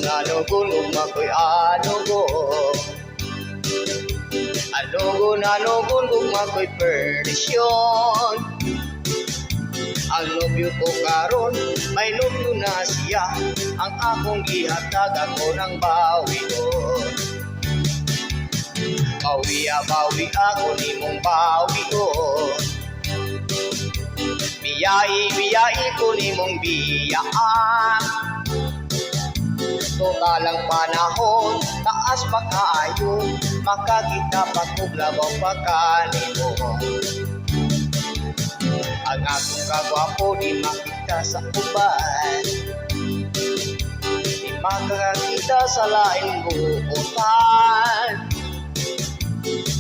anugon ugma ko'y anugon. Anugon ugma ko'y perdisyon. Ang nobyo ko karon, may nobyo na siya. Ang akong gihatag ako ng bawi ko. Bawi ako nimong bawi ko. Biyai ko nimong biyaan. Totalang panahon, taas pa kaayo, makakita pa kog labaw pa kanimo. Ang akong kagwapo di makita sa uban, di makakita sa laing buutan.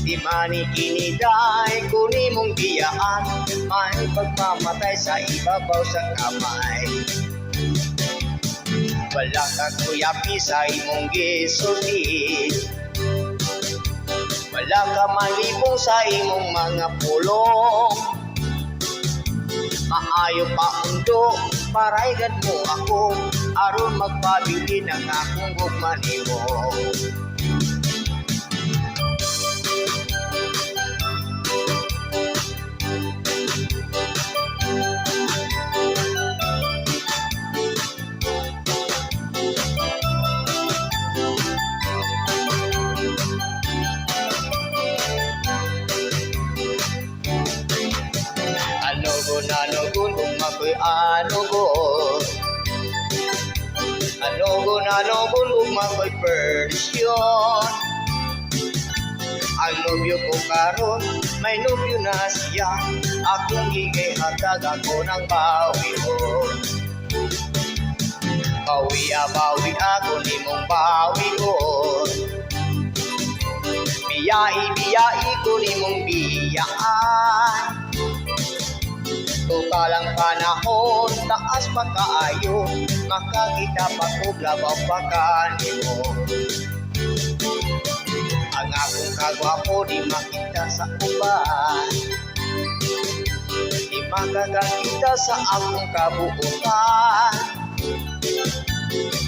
Di manikiniday ko nimong biyaan, may pagmamatay sa ibabaw sa kamay. Wala ka kuyapi sa imong gisulti, wala ka malibong sa imong mga pulong. Maayo pa undo, paraygad mo ako, aron magpabili ng akong gugma nimo. Anugon ugma ko'y anugon. Anugon ugma ko'y perdisyon. Ang nobyo ko karon, may nobyo na siya. Akong gihatag ako ng bawi ko. Bawi ako nimong bawi ko. Biyai ko nimong biyaan. Totalang panahon, taas pa kaayo, makakita pa kog labaw pa kanimo. Ang akong kagwapo di makita sa uban, di makakakita sa akong kabuutan.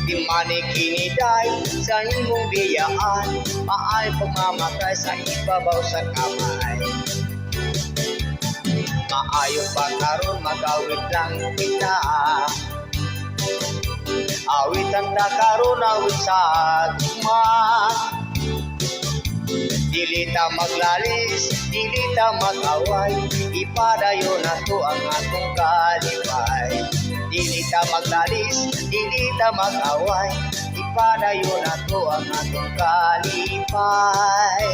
Di manikiniday sa imong biyaan, maay pagmamatay sa ibabaw sa kamay. Maayo pa karon mag-awit lang kita, awitan ta karon awit sa gugma. Dili ta maglalis, dili ta mag-away, ipadayon nato ang atong kalipay. Dili ta maglalis, dili ta mag-away, ipadayon nato ang atong kalipay.